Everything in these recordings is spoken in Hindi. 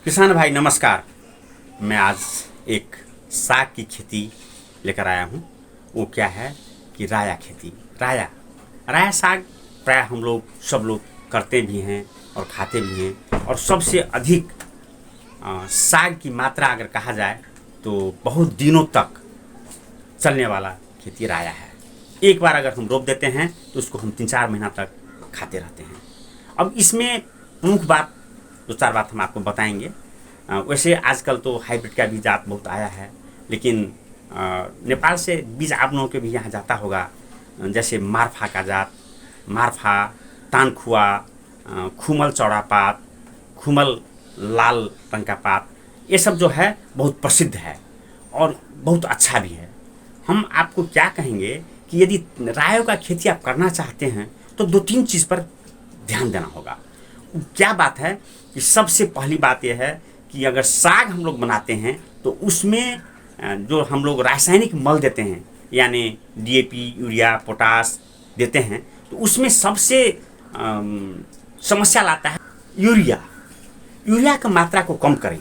किसान भाई नमस्कार। मैं आज एक साग की खेती लेकर आया हूँ। वो क्या है कि राया खेती। राया राया साग प्राय हम लोग सब लोग करते भी हैं और खाते भी हैं। और सबसे अधिक साग की मात्रा अगर कहा जाए तो बहुत दिनों तक चलने वाला खेती राया है। एक बार अगर हम रोप देते हैं तो उसको हम 3-4 महीना तक खाते रहते हैं। अब इसमें प्रमुख बात, दो चार बात हम आपको बताएंगे। वैसे आजकल तो हाइब्रिड का भी जात बहुत आया है, लेकिन नेपाल से बीज आप लोगों के भी यहाँ जाता होगा। जैसे मारफा का जात, मारफा, तानखुआ, खुमल चौड़ा पात, खुमल लाल रंग का पात, ये सब जो है बहुत प्रसिद्ध है और बहुत अच्छा भी है। हम आपको क्या कहेंगे कि यदि रायों का खेती आप करना चाहते हैं तो 2-3 चीज़ पर ध्यान देना होगा। क्या बात है कि सबसे पहली बात यह है कि अगर साग हम लोग बनाते हैं तो उसमें जो हम लोग रासायनिक मल देते हैं, यानी डीएपी, यूरिया, पोटास देते हैं, तो उसमें सबसे समस्या लाता है यूरिया। यूरिया की मात्रा को कम करें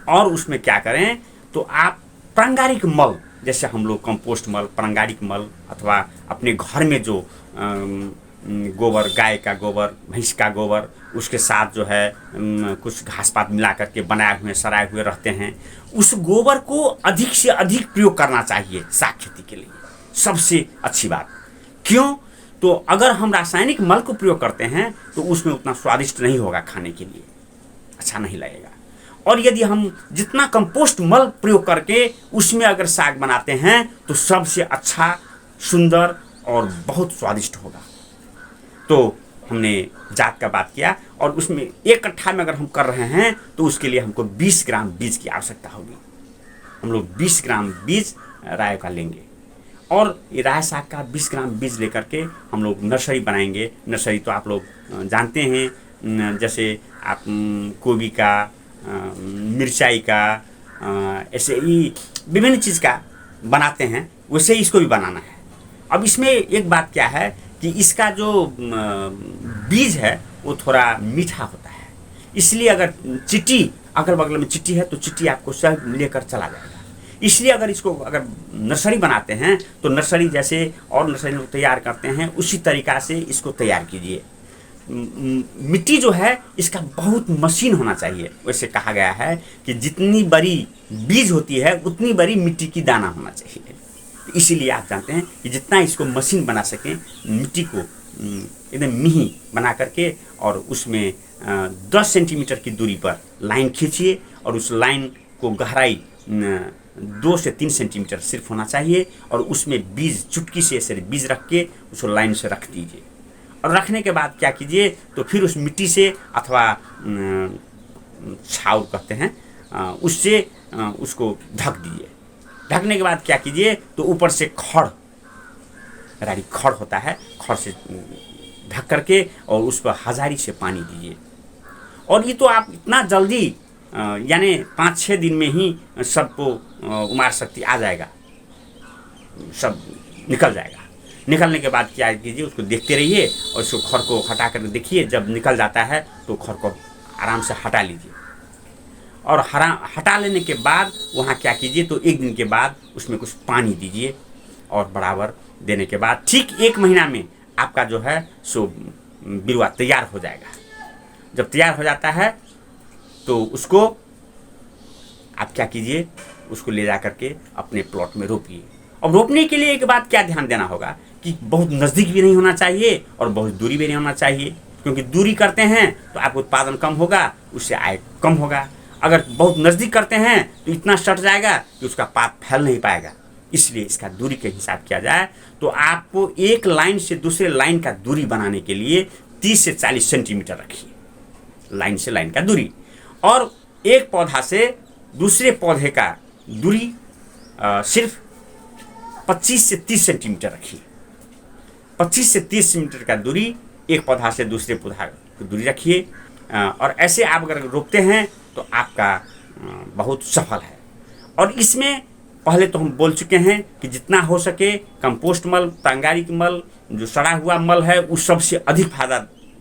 और उसमें क्या करें तो आप पारंपरिक मल, जैसे हम लोग कंपोस्ट मल, पारंपरिक मल, अथवा अपने घर में जो गोबर, गाय का गोबर, भैंस का गोबर, उसके साथ जो है कुछ घास पात मिला करके बनाए हुए सराए हुए रहते हैं, उस गोबर को अधिक से अधिक प्रयोग करना चाहिए साग खेती के लिए। सबसे अच्छी बात क्यों, तो अगर हम रासायनिक मल को प्रयोग करते हैं तो उसमें उतना स्वादिष्ट नहीं होगा, खाने के लिए अच्छा नहीं लगेगा। और यदि हम जितना कंपोस्ट मल प्रयोग करके उसमें अगर साग बनाते हैं तो सबसे अच्छा, सुंदर और बहुत स्वादिष्ट होगा। तो हमने जात का बात किया और उसमें 1 कट्ठा में अगर हम कर रहे हैं तो उसके लिए हमको 20 ग्राम बीज की आवश्यकता होगी। हम लोग 20 ग्राम बीज राय का लेंगे और ये राय साग का 20 ग्राम बीज लेकर के हम लोग नर्सरी बनाएंगे। नर्सरी तो आप लोग जानते हैं, जैसे आप गोभी का, मिर्चाई का, ऐसे ही विभिन्न चीज़ का बनाते हैं, वैसे ही इसको भी बनाना है। अब इसमें एक बात क्या है कि इसका जो बीज है वो थोड़ा मीठा होता है, इसलिए अगर चिट्टी अगल बगल में चिट्टी है तो चिट्टी आपको सब लेकर चला जाएगा। इसलिए अगर इसको अगर नर्सरी बनाते हैं तो नर्सरी जैसे और नर्सरी लोग तैयार करते हैं उसी तरीक़ा से इसको तैयार कीजिए। मिट्टी जो है इसका बहुत मशीन होना चाहिए। वैसे कहा गया है कि जितनी बड़ी बीज होती है उतनी बड़ी मिट्टी की दाना होना चाहिए। इसीलिए आप जानते हैं कि जितना इसको मशीन बना सकें, मिट्टी को एकदम मिही बना करके और उसमें 10 सेंटीमीटर की दूरी पर लाइन खींचिए और उस लाइन को गहराई 2 से 3 सेंटीमीटर सिर्फ होना चाहिए और उसमें बीज चुटकी से ऐसे बीज रख के उसको लाइन से रख दीजिए। और रखने के बाद क्या कीजिए तो फिर उस मिट्टी से अथवा छाउर कहते हैं उससे उसको ढक दीजिए। ढकने के बाद क्या कीजिए तो ऊपर से खड़, राड़ी खड़ होता है, खड़ से ढक करके और उस पर हजारी से पानी दीजिए। और ये तो आप इतना जल्दी यानी 5-6 दिन में ही सबको उमार शक्ति आ जाएगा, सब निकल जाएगा। निकलने के बाद क्या कीजिए उसको देखते रहिए और उसको खड़ को हटा कर देखिए। जब निकल जाता है तो खड़ को आराम से हटा लीजिए और हटा लेने के बाद वहाँ क्या कीजिए तो 1 दिन के बाद उसमें कुछ पानी दीजिए और बराबर देने के बाद ठीक 1 महीना में आपका जो है सो बिरवा तैयार हो जाएगा। जब तैयार हो जाता है तो उसको आप क्या कीजिए, उसको ले जा करके अपने प्लॉट में रोपिए। और रोपने के लिए एक बात क्या ध्यान देना होगा कि बहुत नज़दीक भी नहीं होना चाहिए और बहुत दूरी भी नहीं होना चाहिए, क्योंकि दूरी करते हैं तो आपको उत्पादन कम होगा, उससे आय कम होगा। अगर बहुत नज़दीक करते हैं तो इतना सट जाएगा कि उसका पात फैल नहीं पाएगा। इसलिए इसका दूरी के हिसाब किया जाए तो आपको एक लाइन से दूसरे लाइन का दूरी बनाने के लिए 30 से 40 सेंटीमीटर रखिए, लाइन से लाइन का दूरी। और एक पौधा से दूसरे पौधे का दूरी सिर्फ 25 से 30 सेंटीमीटर रखिए। 25 से 30 सेंटीमीटर का दूरी एक पौधा से दूसरे पौधा की दूरी रखिए। और ऐसे आप अगर रोपते हैं तो आपका बहुत सफल है। और इसमें पहले तो हम बोल चुके हैं कि जितना हो सके कंपोस्ट मल, पारंपरिक मल, जो सड़ा हुआ मल है उस सबसे अधिक फायदा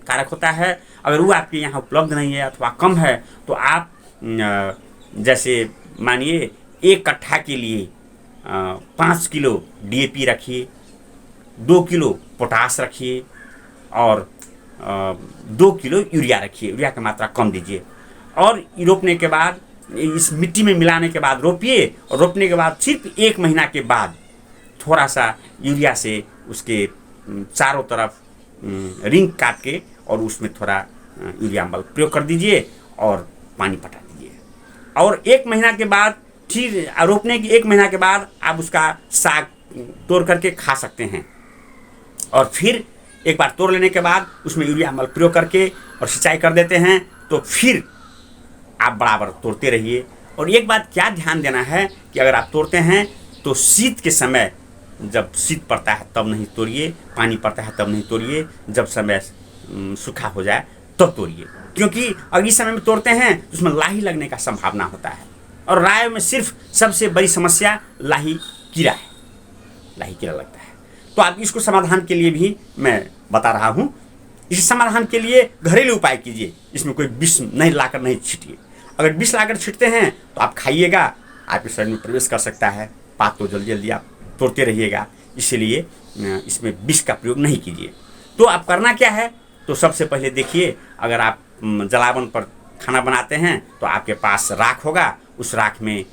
कारक होता है। अगर वो आपके यहाँ उपलब्ध नहीं है अथवा कम है तो आप जैसे मानिए 1 कट्ठा के लिए 5 किलो DAP रखिए, 2 किलो पोटास रखिए और 2 किलो यूरिया रखिए। यूरिया की मात्रा कम दीजिए और रोपने के बाद इस मिट्टी में मिलाने के बाद रोपिए और रोपने के बाद सिर्फ 1 महीना के बाद थोड़ा सा यूरिया से उसके चारों तरफ रिंग काट के और उसमें थोड़ा यूरिया अम्ल प्रयोग कर दीजिए और पानी पटा दीजिए। और 1 महीना के बाद फिर रोपने की 1 महीना के बाद आप उसका साग तोड़ करके खा सकते हैं। और फिर एक बार तोड़ लेने के बाद उसमें यूरिया अम्ल प्रयोग करके और सिंचाई कर देते हैं तो फिर आप बराबर तोड़ते रहिए। और एक बात क्या ध्यान देना है कि अगर आप तोड़ते हैं तो शीत के समय, जब शीत पड़ता है तब नहीं तोड़िए, पानी पड़ता है तब नहीं तोड़िए, जब समय सूखा हो जाए तब तोड़िए। क्योंकि अगर इस समय में तोड़ते हैं तो उसमें लाही लगने का संभावना होता है। और राय में सिर्फ सबसे बड़ी समस्या लाही कीड़ा है, लाही कीड़ा लगता है। तो आप इसको समाधान के लिए भी मैं बता रहा हूँ। इस समाधान के लिए घरेलू उपाय कीजिए, इसमें कोई विष नहीं लाकर नहीं छीटिए। अगर विष लाकर छीटते हैं तो आप खाइएगा, आपके शरीर में प्रवेश कर सकता है, पात तो जल्दी जल्दी आप तोड़ते रहिएगा। इसलिए इसमें विष का प्रयोग नहीं कीजिए। तो आप करना क्या है, तो सबसे पहले देखिए, अगर आप जलावन पर खाना बनाते हैं तो आपके पास राख होगा। उस राख में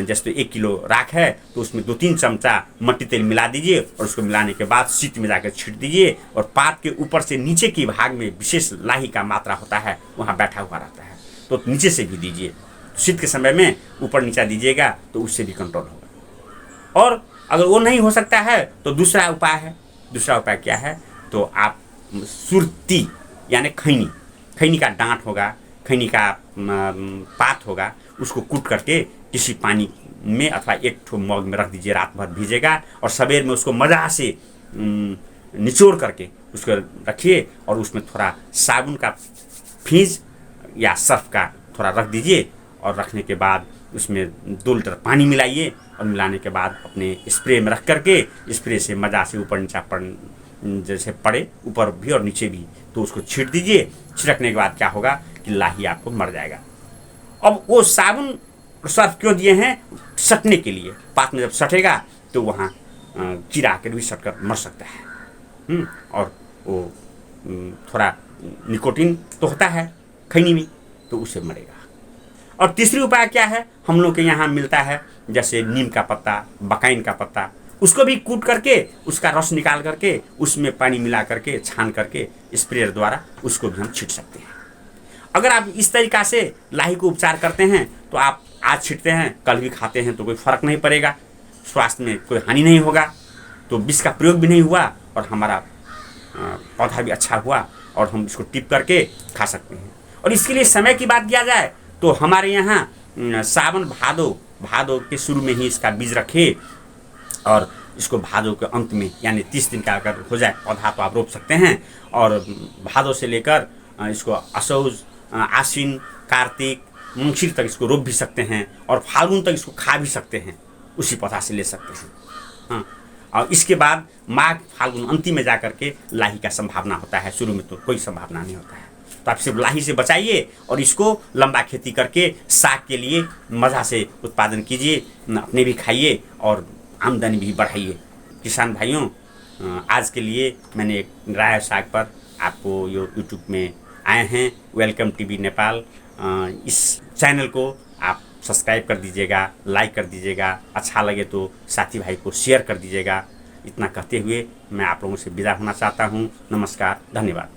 जैसे 1 किलो राख है तो उसमें 2-3 चमचा मट्टी तेल मिला दीजिए और उसको मिलाने के बाद शीत में जाकर छीट दीजिए। और पात के ऊपर से नीचे के भाग में विशेष लाही का मात्रा होता है, वहाँ बैठा हुआ रहता है, तो नीचे से भी दीजिए। शीत के समय में ऊपर नीचा दीजिएगा तो उससे भी कंट्रोल होगा। और अगर वो नहीं हो सकता है तो दूसरा उपाय है। दूसरा उपाय क्या है, तो आप सुरती यानी खैनी का डांट होगा, खैनी का पात होगा, उसको कूट करके किसी पानी में अथवा एक ठो मग में रख दीजिए, रात भर भीजेगा और सवेर में उसको मज़ा से निचोड़ करके उसको रखिए और उसमें थोड़ा साबुन का फीज या सर्फ का थोड़ा रख दीजिए। और रखने के बाद उसमें 2 लीटर पानी मिलाइए और मिलाने के बाद अपने स्प्रे में रख करके स्प्रे से मज़ा से ऊपर नीचा जैसे पड़े, ऊपर भी और नीचे भी, तो उसको छीट दीजिए। छिड़कने के बाद क्या होगा कि लाही आपको मर जाएगा। अब वो साबुन सर्फ क्यों दिए हैं, सटने के लिए। पात में जब सटेगा तो वहाँ कीड़ा आकर भी सट कर मर सकता है। और वो थोड़ा निकोटीन तो होता है खैनी में, तो उससे मरेगा। और तीसरी उपाय क्या है, हम लोग के यहाँ मिलता है जैसे नीम का पत्ता, बकाइन का पत्ता, उसको भी कूट करके उसका रस निकाल करके उसमें पानी मिला करके छान करके स्प्रेयर द्वारा उसको भी हम छीट सकते हैं। अगर आप इस तरीक़ा से लाही को उपचार करते हैं तो आप आज छीटते हैं कल भी खाते हैं तो कोई फ़र्क नहीं पड़ेगा, स्वास्थ्य में कोई हानि नहीं होगा, तो विष का प्रयोग भी नहीं हुआ और हमारा पौधा भी अच्छा हुआ और हम इसको टिप करके खा सकते हैं। और इसके लिए समय की बात किया जाए तो हमारे यहाँ सावन भादो के शुरू में ही इसका बीज रखे और इसको भादो के अंत में यानी 30 दिन का अगर हो जाए पौधा तो आप रोप सकते हैं। और भादो से लेकर इसको असौज, आश्विन, कार्तिक, मंगशीर तक इसको रोप भी सकते हैं और फाल्गुन तक इसको खा भी सकते हैं, उसी पौधा से ले सकते हैं। हाँ, और इसके बाद माघ फाल्गुन अंतिम में जा करके लाही का संभावना होता है, शुरू में तो कोई संभावना नहीं होता है। तो आप सिर्फ लाही से बचाइए और इसको लंबा खेती करके साग के लिए मज़ा से उत्पादन कीजिए, अपने भी खाइए और आमदनी भी बढ़ाइए। किसान भाइयों, आज के लिए मैंने एक राया साग पर आपको यूट्यूब में आए हैं, वेलकम टीवी नेपाल। इस चैनल को आप सब्सक्राइब कर दीजिएगा, लाइक कर दीजिएगा, अच्छा लगे तो साथी भाई को शेयर कर दीजिएगा। इतना कहते हुए मैं आप लोगों से विदा होना चाहता हूँ। नमस्कार, धन्यवाद।